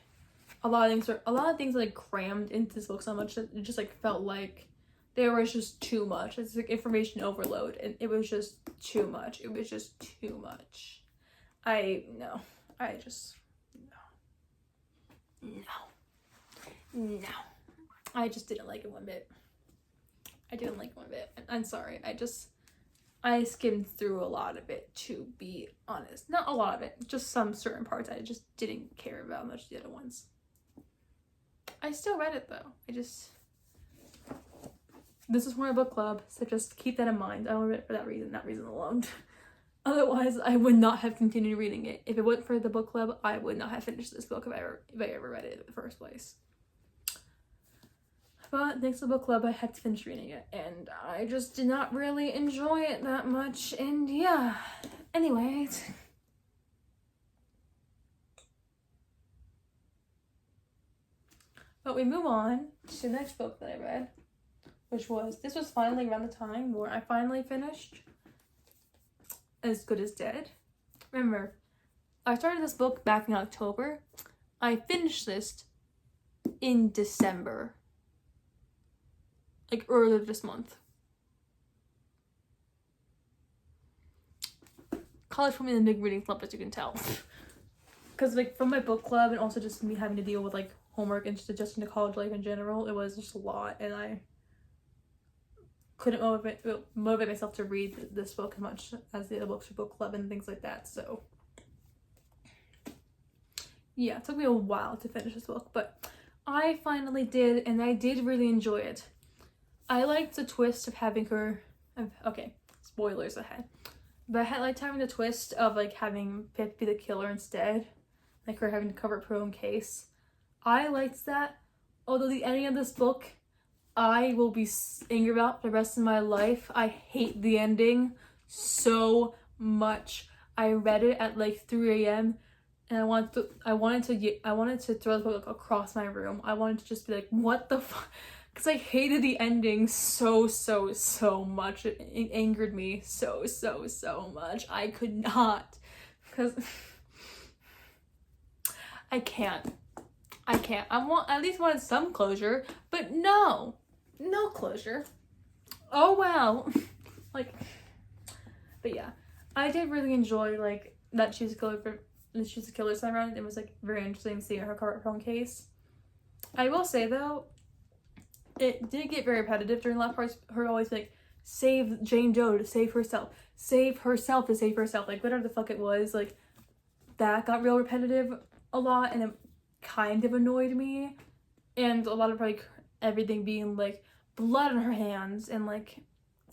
a lot of things like crammed into this book so much that it just like felt like there was just too much. It's like information overload, and it was just too much. I just didn't like it one bit. I'm sorry. I skimmed through a lot of it, to be honest. Not a lot of it, just some certain parts I just didn't care about much the other ones. I still read it though. This is for my book club, so just keep that in mind. I only read it for that reason alone. Otherwise, I would not have continued reading it. If it wasn't for the book club, I would not have finished this book if I ever read it in the first place. But thanks to the book club, I had to finish reading it, and I just did not really enjoy it that much, and yeah. Anyways. But we move on to the next book that I read, this was finally around the time where I finally finished As Good as Dead. Remember, I started this book back in October. I finished this in December. Like earlier this month. College put me in a big reading slump, as you can tell. Because like from my book club and also just me having to deal with like homework and just adjusting to college life in general, it was just a lot, and I couldn't motivate myself to read this book as much as the other books for book club and things like that. So yeah, it took me a while to finish this book, but I finally did, and I did really enjoy it. I liked the twist of having her, okay, spoilers ahead, but I liked having the twist of like having Pip be the killer instead, like her having to cover up her own case. I liked that, although the ending of this book I will be angry about the rest of my life. I hate the ending so much. I read it at like 3 a.m. and I wanted to throw the book across my room. I wanted to just be like, what the fuck? Because I hated the ending so much. It angered me so much. I could not, because I can't. I at least wanted some closure, but no closure. Oh well. Like, but yeah, I did really enjoy like that she's a killer this time around. It was like very interesting seeing her cover up her own case. I will say though, it did get very repetitive during the last parts. Her always like, save Jane Doe to save herself, save herself to save herself, like whatever the fuck it was. Like that got real repetitive a lot, and it kind of annoyed me. And a lot of like everything being like blood on her hands and like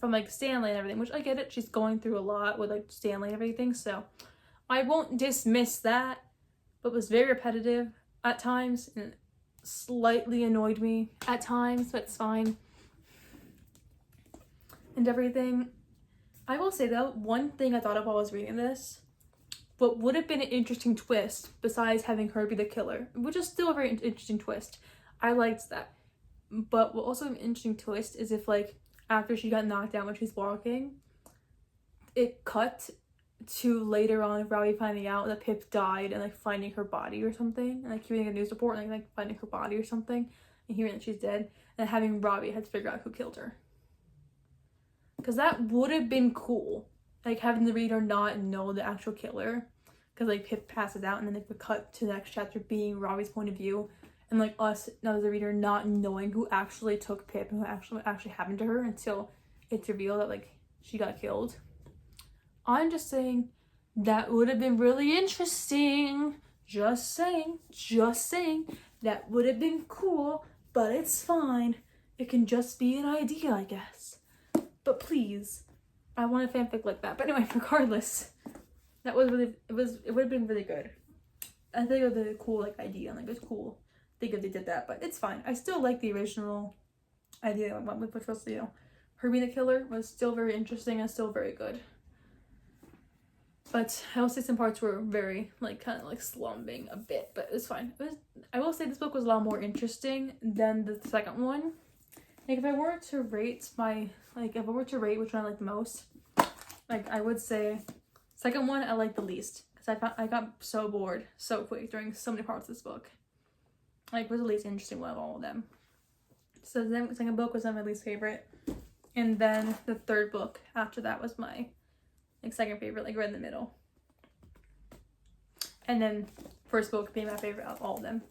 from like Stanley and everything, which I get it, she's going through a lot with like Stanley and everything, so I won't dismiss that, but it was very repetitive at times and slightly annoyed me at times, but it's fine and everything. I will say though, one thing I thought of while I was reading this, what would have been an interesting twist besides having her be the killer, which is still a very interesting twist. I liked that. But what also an interesting twist is if like after she got knocked down when she's walking, it cut to later on Robbie finding out that Pip died and like finding her body or something, and like hearing a news report and like finding her body or something and hearing that she's dead, and having Robbie had to figure out who killed her. Because that would have been cool. Like having the reader not know the actual killer, because like Pip passes out and then they would cut to the next chapter being Robbie's point of view, and like us now as the reader not knowing who actually took Pip and who actually happened to her until it's revealed that like she got killed. I'm just saying that would have been really interesting. Just saying that would have been cool, but it's fine. It can just be an idea, I guess. But please, I want a fanfic like that. But anyway, regardless, that was really, it would have been really good. I think it was a cool like idea, and like it was cool. I think if they did that, but it's fine. I still like the original idea I went with, which was, you know, her being the killer was still very interesting and still very good. But I will say some parts were very like kind of like slumping a bit, but it's fine. I will say this book was a lot more interesting than the second one. Like if I were to rate which one I like the most, like I would say second one I like the least, because I got so bored so quick during so many parts of this book. Like it was the least interesting one of all of them. So the second book was my least favorite, and then the third book after that was my like second favorite, like right in the middle, and then first book being my favorite out of all of them.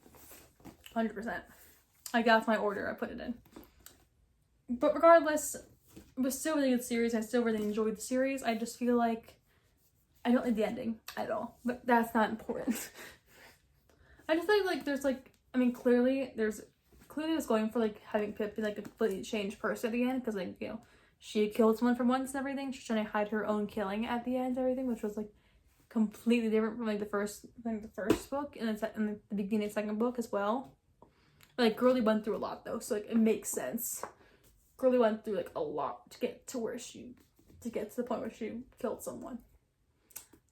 100%. I got my order I put it in. But regardless, it was still a really good series. I still really enjoyed the series. I just feel like I don't like the ending at all, but that's not important. I just think like there's like, I mean, clearly it's going for like having Pip be like a completely changed person at the end, because like, you know, she had killed someone for once and everything. She's trying to hide her own killing at the end and everything, which was like completely different from like the first book and the beginning of the second book as well. Like Girly went through a lot though, so like it makes sense. Girly went through like a lot to get to the point where she killed someone.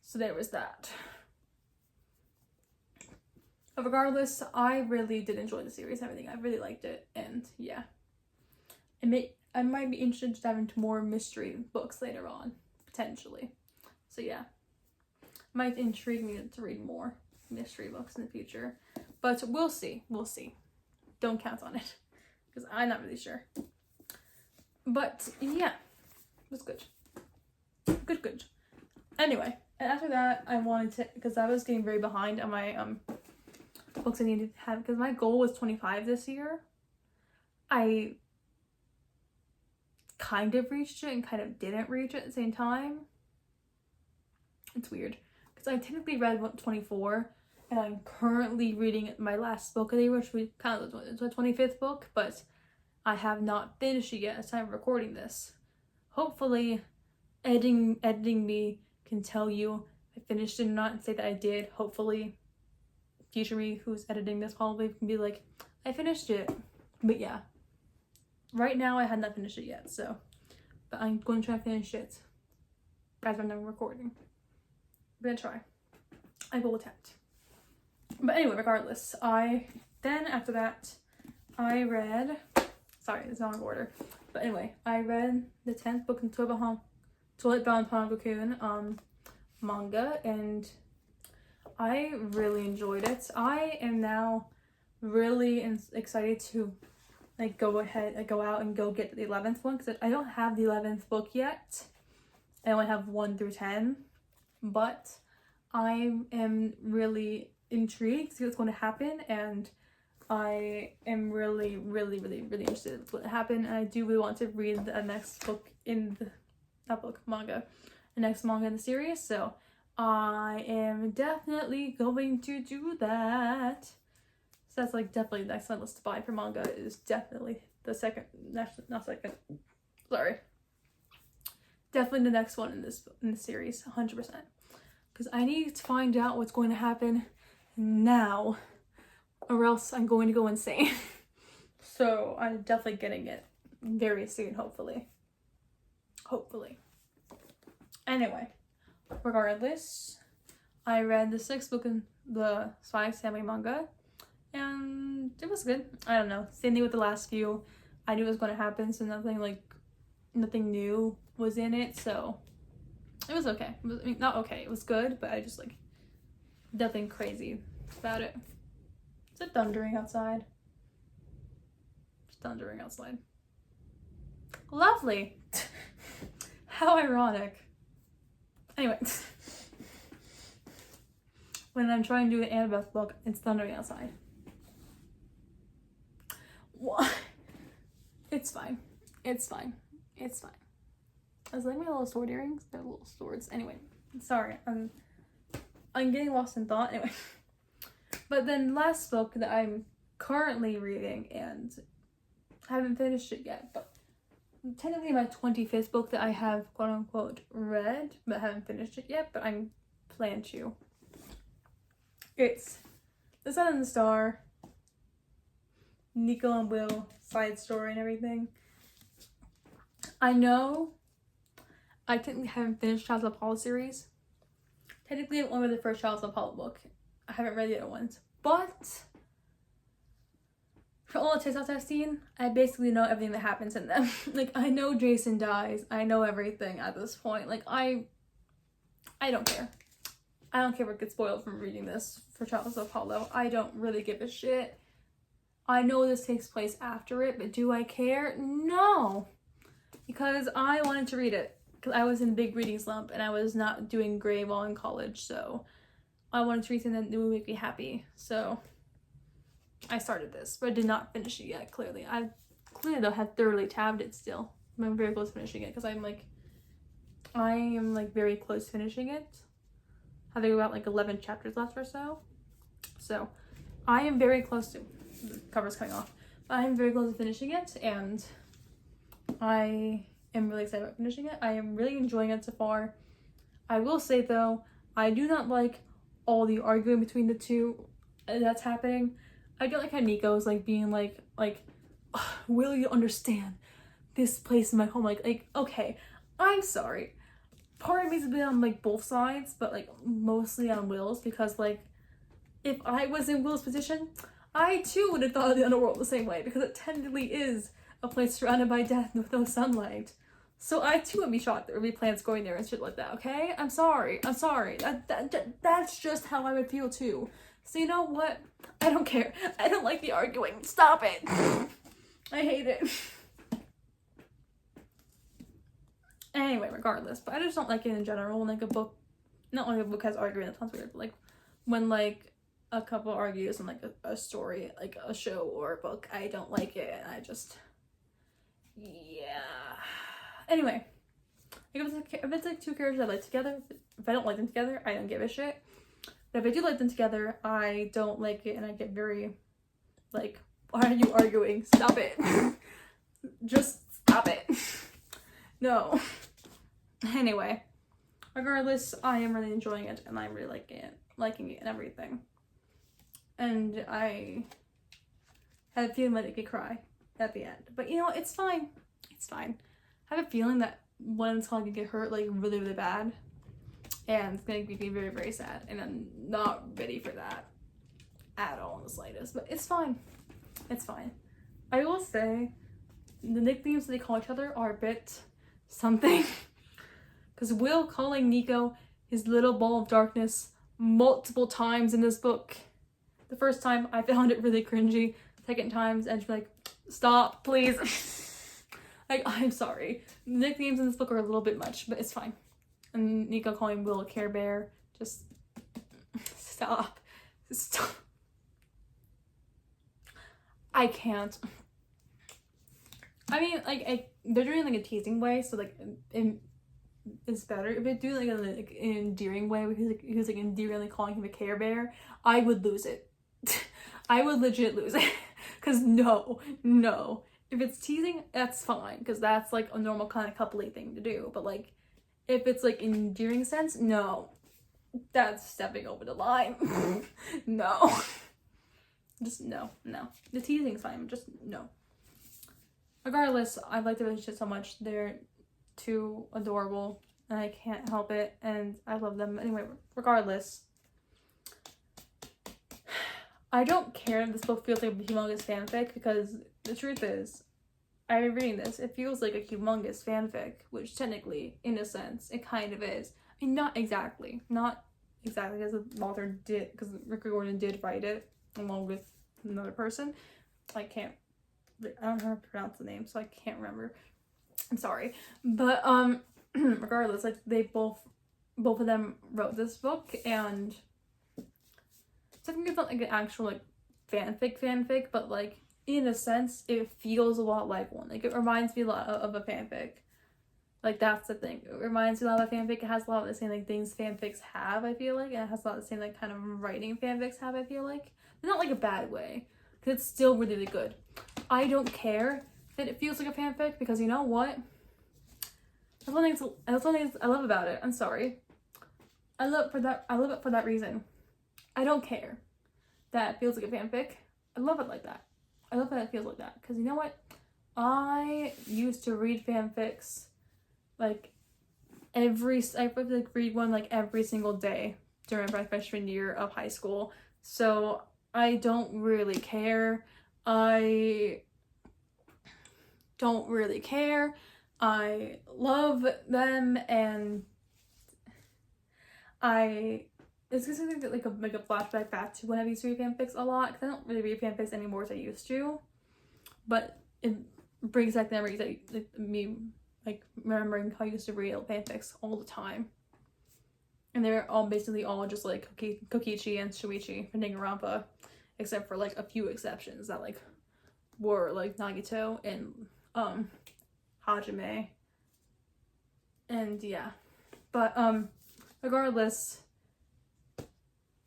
So there was that. But regardless, I really did enjoy the series and everything. I really liked it, and yeah. I might be interested to dive into more mystery books later on, potentially. So yeah. Might intrigue me to read more mystery books in the future. But we'll see. Don't count on it, because I'm not really sure. But yeah, it was good. Good. Anyway, and after that, I wanted to, because I was getting very behind on my books I needed to have, because my goal was 25 this year. I kind of reached it and kind of didn't reach it at the same time. It's weird because I technically read 24 and I'm currently reading my last book of the year, which we kind of it's my 25th book, but I have not finished it yet at the time of recording this. Hopefully editing me can tell you if I finished it or not and say that I did. Hopefully future me who's editing this probably can be like, I finished it. But yeah, right now I had not finished it yet, so, but I'm going to try to finish it as I'm recording. I'm gonna try. I will attempt. But anyway, regardless, after that, I read, sorry, it's not in order, but anyway, I read the 10th book in Toilet Bound Hanako-kun manga, and I really enjoyed it. I am now really excited to like go out and go get the 11th one, because I don't have the 11th book yet. I only have 1 through 10, but I am really intrigued to see what's going to happen, and I am really interested in what's going to happen, and I do really want to read the next book in the manga in the series, so I am definitely going to do that. So that's like definitely the next on the list to buy for manga is definitely the definitely the next one in the series, 100%. Because I need to find out what's going to happen now, or else I'm going to go insane. So I'm definitely getting it very soon, hopefully. Anyway, regardless, I read the 6th book in the Spy Family manga, and it was good. I don't know, same thing with the last few. I knew it was going to happen, so nothing new was in it, so it was okay. Not okay, it was good, but I just like nothing crazy about it. Is it thundering outside? It's thundering outside. Lovely. How ironic. Anyway, when I'm trying to do the Annabeth book, it's thundering outside. What? It's fine. I was like, my little sword earrings, they're little swords. Anyway, sorry, I'm getting lost in thought. Anyway, but then last book that I'm currently reading, and I haven't finished it yet, but technically my 25th book that I have quote unquote read, but haven't finished it yet, but I'm planning to. It's The Sun and the Star, Nico and Will side story and everything. I know I technically haven't finished Child's Apollo series. Technically I've only read the first Child's Apollo book. I haven't read the other ones. But for all the TikToks I've seen, I basically know everything that happens in them. Like, I know Jason dies. I know everything at this point. Like, I don't care. I don't care what gets spoiled from reading this for Child's Apollo. I don't really give a shit. I know this takes place after it, but do I care? No. Because I wanted to read it. Because I was in a big reading slump and I was not doing great while in college, so I wanted to read something that would make me happy. So I started this, but I did not finish it yet, clearly. I though have thoroughly tabbed it still. I'm very close to finishing it, because I am very close to finishing it. I think about 11 chapters left or so. So I am very close to, the cover's coming off. I am very close to finishing it, and I am really excited about finishing it. I am really enjoying it so far. I will say though, I do not like all the arguing between the two that's happening. I don't like how Nico's being like, will you understand? This place is my home. Like, okay, I'm sorry. Part of me's a bit on both sides, but mostly on Will's, because if I was in Will's position, I too would have thought of the underworld the same way, because it technically is a place surrounded by death with no sunlight. So I too would be shocked there would be plants going there and shit like that, okay? I'm sorry. That's just how I would feel too. So you know what? I don't care. I don't like the arguing. Stop it. I hate it. Anyway, regardless. But I just don't like it in general when a book, not when a book has arguing, that sounds weird, but when a couple argues in a story, a show or a book, I don't like it, and I just, yeah. Anyway, like if it's like two characters I like together, if I don't like them together, I don't give a shit. But if I do like them together, I don't like it, and I get very, like, why are you arguing? Stop it. Just stop it. No. Anyway, regardless, I am really enjoying it, and I'm really liking it and everything. And I had a feeling like I could cry at the end. But you know, it's fine. It's fine. I have a feeling that one of them's gonna get hurt, like, really, really bad. And it's gonna make me very, very sad. And I'm not ready for that at all in the slightest. But it's fine. It's fine. I will say, the nicknames that they call each other are a bit something. Because Will calling Nico his little ball of darkness multiple times in this book. The first time, I found it really cringy. Second times, and she's like, stop, please. Like, I'm sorry. The nicknames in this book are a little bit much, but it's fine. And Nico calling Will a Care Bear. Just stop. Stop. I can't. I mean, like, they're doing like a teasing way, so like, it's better. If they do like an endearing way, where he's like endearingly calling him a Care Bear, I would lose it. I would legit lose it. Cause no. If it's teasing, that's fine, because that's like a normal kind of coupley thing to do. But like, if it's like endearing sense, no. That's stepping over the line. No. Just no. The teasing's fine, just no. Regardless, I like the relationship so much. They're too adorable, and I can't help it, and I love them. Anyway, regardless, I don't care if this book feels like a humongous fanfic, because the truth is, I'm reading this, it feels like a humongous fanfic, which technically, in a sense, it kind of is. I mean, not exactly, because the author did, because Rick Riordan did write it, along with another person. I don't know how to pronounce the name, so I can't remember. I'm sorry. But, regardless, like, they both of them wrote this book, and so I think it's not like an actual, like, fanfic, but, like, in a sense, it feels a lot like one. Like, it reminds me a lot of a fanfic. Like, that's the thing. It reminds me a lot of a fanfic. It has a lot of the same, like, things fanfics have, I feel like. And it has a lot of the same, like, kind of writing fanfics have, I feel like. But not, like, a bad way. Because it's still really, really good. I don't care that it feels like a fanfic, because you know what? That's one thing I love about it. I'm sorry. I love it for that reason. I don't care that it feels like a fanfic. I love it like that. I love that it feels like that. Because you know what? I used to read fanfics, like, I would, like, read one, like, every single day during my freshman year of high school. So, I don't really care. I don't really care. I love them, and it's just like a flashback back to when I used to read fanfics a lot, because I don't really read fanfics anymore as I used to, but it brings back memories like me, like, remembering how I used to read fanfics all the time, and they're all basically all just like Kokichi and Shuichi and Danganronpa, except for like a few exceptions that like were like Nagito and Hajime, and yeah, but regardless,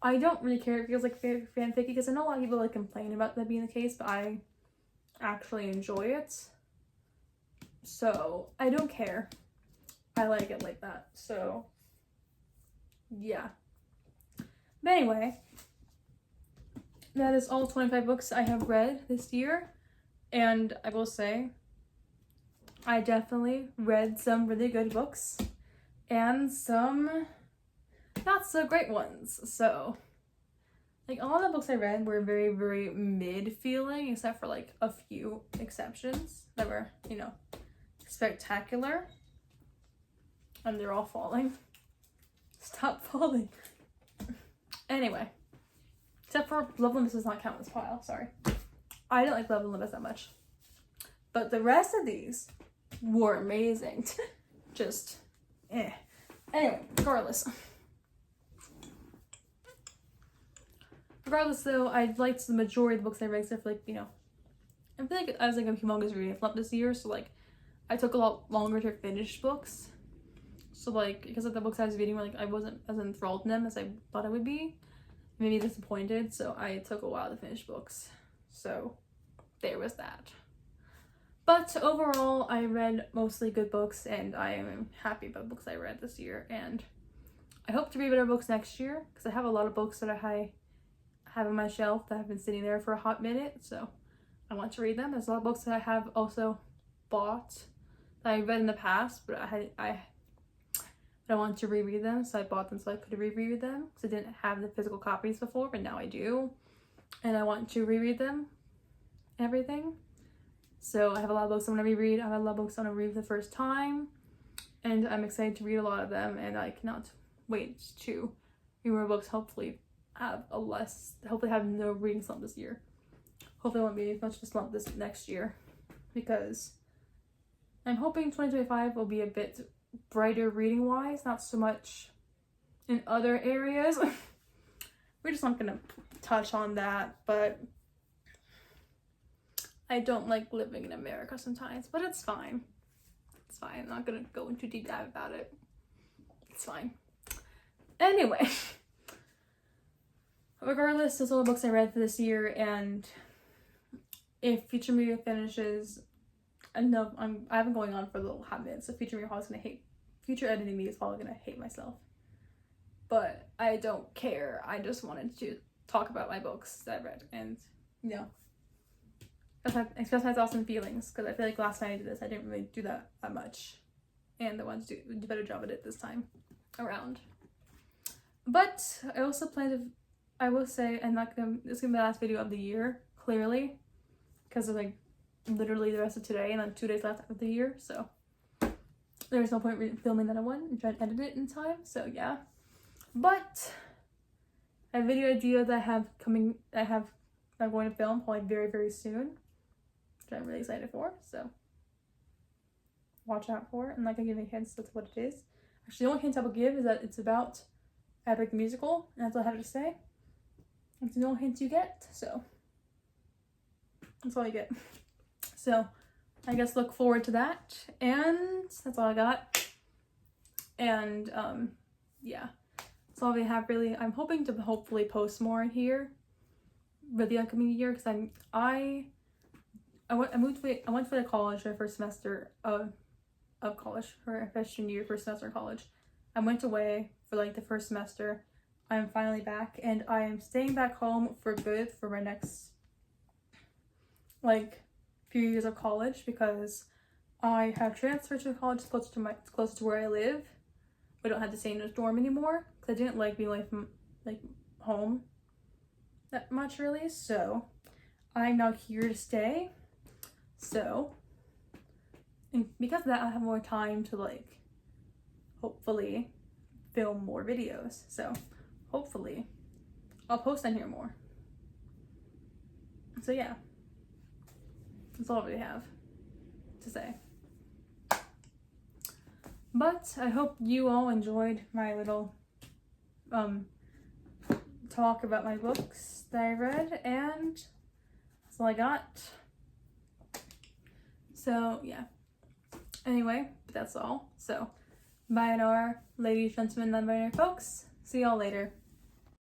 I don't really care if it feels like fanfic, because I know a lot of people like complain about that being the case, but I actually enjoy it, so I don't care. I like it like that, so yeah. But anyway, that is all 25 books I have read this year, and I will say, I definitely read some really good books, and some not so great ones. So, like, all the books I read were very, very mid-feeling, except for, like, a few exceptions that were, you know, spectacular. And they're all falling. Stop falling. Anyway. Except for Love Olympus does not count in this pile, sorry. I don't like Love Olympus that much. But the rest of these were amazing. Just, Anyway, Regardless, though, I liked the majority of the books I read, except for, like, you know, I feel like I was like a humongous reading flump this year, so, like, I took a lot longer to finish books. So like, because of the books I was reading, like I wasn't as enthralled in them as I thought I would be. Maybe disappointed, so I took a while to finish books. So there was that. But overall, I read mostly good books, and I am happy about books I read this year. And I hope to read better books next year, because I have a lot of books that I have on my shelf that have been sitting there for a hot minute. So I want to read them. There's a lot of books that I have also bought that I read in the past, but I wanted to reread them, so I bought them so I could reread them, because I didn't have the physical copies before, but now I do. And I want to reread them, everything. So I have a lot of books I want to reread. I have a lot of books I want to read for the first time, and I'm excited to read a lot of them, and I cannot wait to read more books. Hopefully have no reading slump this year. Hopefully it won't be as much of a slump this next year, because I'm hoping 2025 will be a bit brighter reading wise, not so much in other areas. We're just not gonna touch on that, but I don't like living in America sometimes, but it's fine. It's fine. I'm not gonna go into deep dive about it. It's fine. Anyway, regardless, those are the books I read for this year, and if Future Me finishes, I know I've been going on for a little hot minute, so Future editing me is probably gonna hate myself. But I don't care. I just wanted to talk about my books that I read, and express my thoughts and feelings, because I feel like last time I did this, I didn't really do that much, and I wanted to do a better job at it this time around. But I also I will say, this is gonna be the last video of the year, clearly, because of like literally the rest of today and then 2 days left of the year, so there's no point filming that one and trying to edit it in time, so yeah. But a video idea that I'm going to film probably very, very soon, which I'm really excited for, so watch out for it. I'm not gonna give any hints that's what it is. Actually, the only hint I will give is that it's about Epic the Musical, and that's all I have to say. That's the only hint you get, so that's all you get. So I guess look forward to that, and that's all I got. And yeah, that's all we have really. I'm hoping to hopefully post more in here for the upcoming year, because I went to college for the first semester of college, for freshman year, first semester of college. I went away for like the first semester. I'm finally back, and I am staying back home for good for my next like few years of college, because I have transferred to a college close to where I live. We don't have to stay in a dorm anymore, because I didn't like being away from like home that much really. So I'm now here to stay. So, and because of that, I have more time to like hopefully film more videos. So hopefully I'll post on here more. So yeah, that's all we have to say. But I hope you all enjoyed my little talk about my books that I read, and that's all I got. So yeah, anyway, that's all. So bye, ladies, gentlemen, non-binary folks. See y'all later.